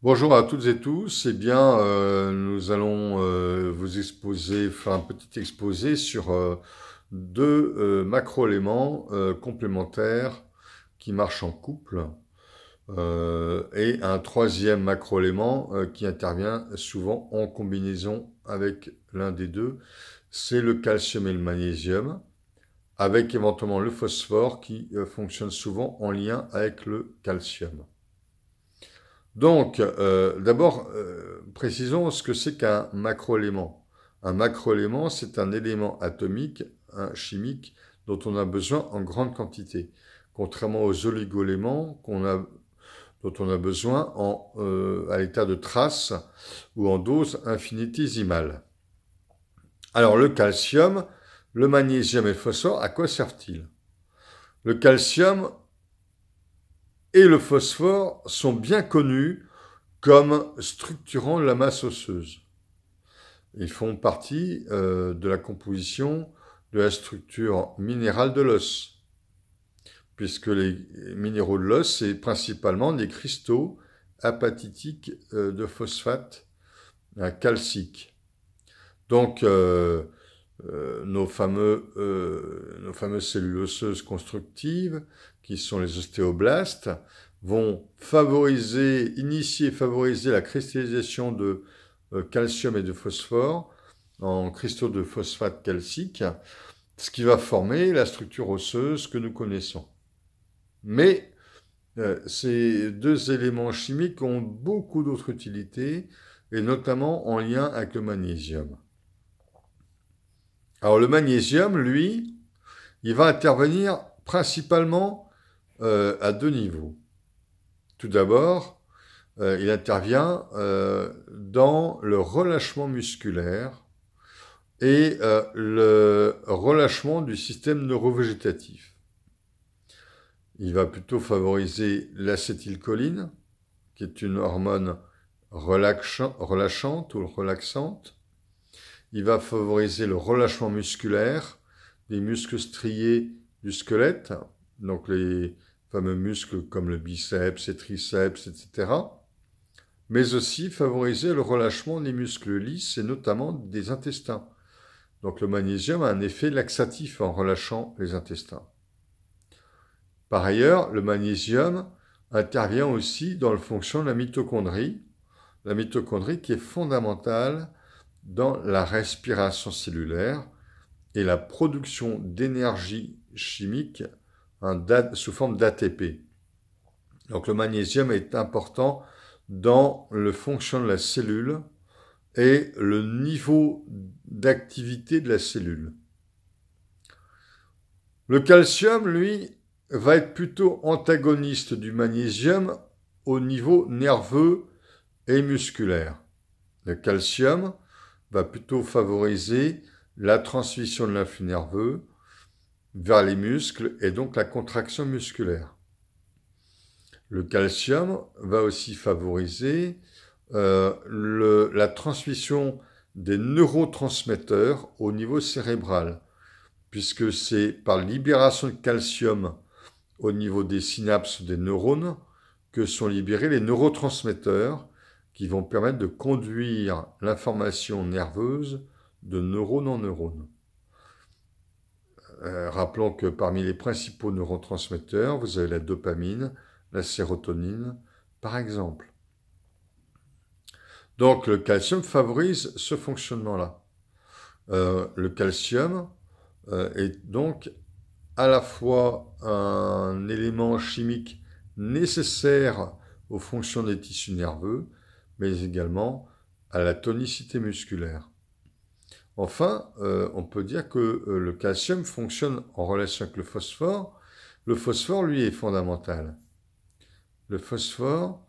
Bonjour à toutes et tous. Eh bien, nous allons vous exposer, faire un petit exposé sur deux macroéléments complémentaires qui marchent en couple et un troisième macroélément qui intervient souvent en combinaison avec l'un des deux. C'est le calcium et le magnésium, avec éventuellement le phosphore qui fonctionne souvent en lien avec le calcium. Donc, d'abord, précisons ce que c'est qu'un macroélément. Un macroélément, c'est un élément atomique, chimique, dont on a besoin en grande quantité, contrairement aux oligoéléments dont on a besoin à l'état de trace ou en dose infinitésimale. Alors, le calcium, le magnésium et le phosphore, à quoi servent-ils? Le calcium et le phosphore sont bien connus comme structurant la masse osseuse. Ils font partie de la composition de la structure minérale de l'os, puisque les minéraux de l'os, c'est principalement des cristaux apatitiques de phosphate calcique. Donc, nos fameuses cellules osseuses constructives, qui sont les ostéoblastes, vont favoriser la cristallisation de calcium et de phosphore en cristaux de phosphate calcique, ce qui va former la structure osseuse que nous connaissons. Mais ces deux éléments chimiques ont beaucoup d'autres utilités, et notamment en lien avec le magnésium. Alors le magnésium, lui, il va intervenir principalement à deux niveaux. Tout d'abord, il intervient dans le relâchement musculaire et le relâchement du système neurovégétatif. Il va plutôt favoriser l'acétylcholine, qui est une hormone relâchante ou relaxante. Il va favoriser le relâchement musculaire des muscles striés du squelette, donc les fameux muscles comme le biceps, les triceps, etc. Mais aussi favoriser le relâchement des muscles lisses et notamment des intestins. Donc le magnésium a un effet laxatif en relâchant les intestins. Par ailleurs, le magnésium intervient aussi dans la fonction de la mitochondrie qui est fondamentale dans la respiration cellulaire et la production d'énergie chimique sous forme d'ATP. Donc le magnésium est important dans le fonctionnement de la cellule et le niveau d'activité de la cellule. Le calcium, lui, va être plutôt antagoniste du magnésium au niveau nerveux et musculaire. Le calcium va plutôt favoriser la transmission de l'influx nerveux vers les muscles et donc la contraction musculaire. Le calcium va aussi favoriser la transmission des neurotransmetteurs au niveau cérébral, puisque c'est par libération de calcium au niveau des synapses des neurones que sont libérés les neurotransmetteurs qui vont permettre de conduire l'information nerveuse de neurone en neurone. Rappelons que parmi les principaux neurotransmetteurs, vous avez la dopamine, la sérotonine, par exemple. Donc le calcium favorise ce fonctionnement-là. Le calcium est donc à la fois un élément chimique nécessaire aux fonctions des tissus nerveux, mais également à la tonicité musculaire. Enfin, on peut dire que le calcium fonctionne en relation avec le phosphore. Le phosphore, lui, est fondamental. Le phosphore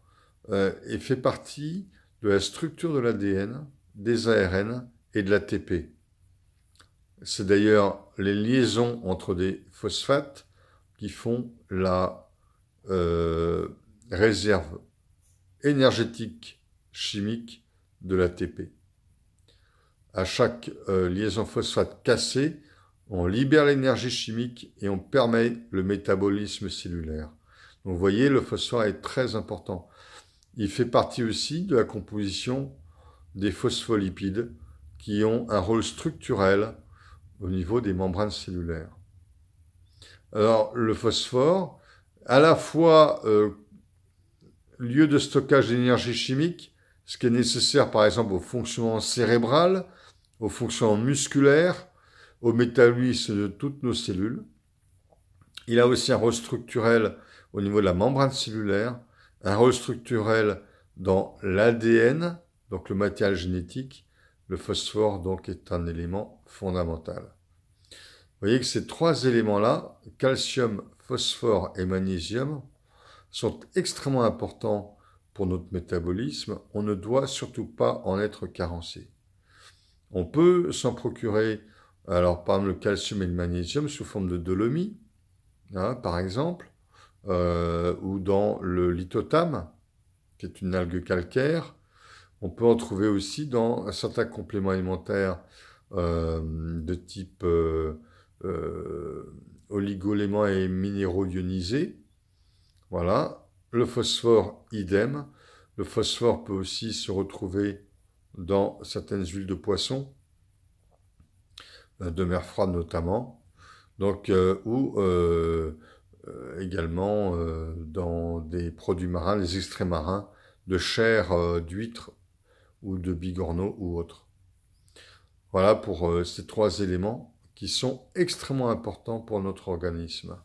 fait partie de la structure de l'ADN, des ARN et de l'ATP. C'est d'ailleurs les liaisons entre des phosphates qui font la réserve énergétique chimique de l'ATP. À chaque liaison phosphate cassée, on libère l'énergie chimique et on permet le métabolisme cellulaire. Donc vous voyez, le phosphore est très important. il fait partie aussi de la composition des phospholipides qui ont un rôle structurel au niveau des membranes cellulaires. Alors, le phosphore, à la fois lieu de stockage d'énergie chimique, ce qui est nécessaire par exemple au fonctionnement cérébral, au fonctionnement musculaire, au métabolisme de toutes nos cellules. Il a aussi un rôle structurel au niveau de la membrane cellulaire, un rôle structurel dans l'ADN, donc le matériel génétique. Le phosphore donc est un élément fondamental. Vous voyez que ces trois éléments-là, calcium, phosphore et magnésium, sont extrêmement importants pour notre métabolisme. On ne doit surtout pas en être carencé. On peut s'en procurer, alors par exemple le calcium et le magnésium sous forme de dolomie, hein, par exemple, ou dans le lithotame, qui est une algue calcaire. On peut en trouver aussi dans certains compléments alimentaires de type oligoéléments et minéraux ionisés. Voilà. Le phosphore, idem. Le phosphore peut aussi se retrouver dans certaines huiles de poisson, de mer froide notamment, donc, ou également dans des produits marins, les extraits marins, de chair d'huîtres ou de bigorneaux ou autres. Voilà pour ces trois éléments qui sont extrêmement importants pour notre organisme.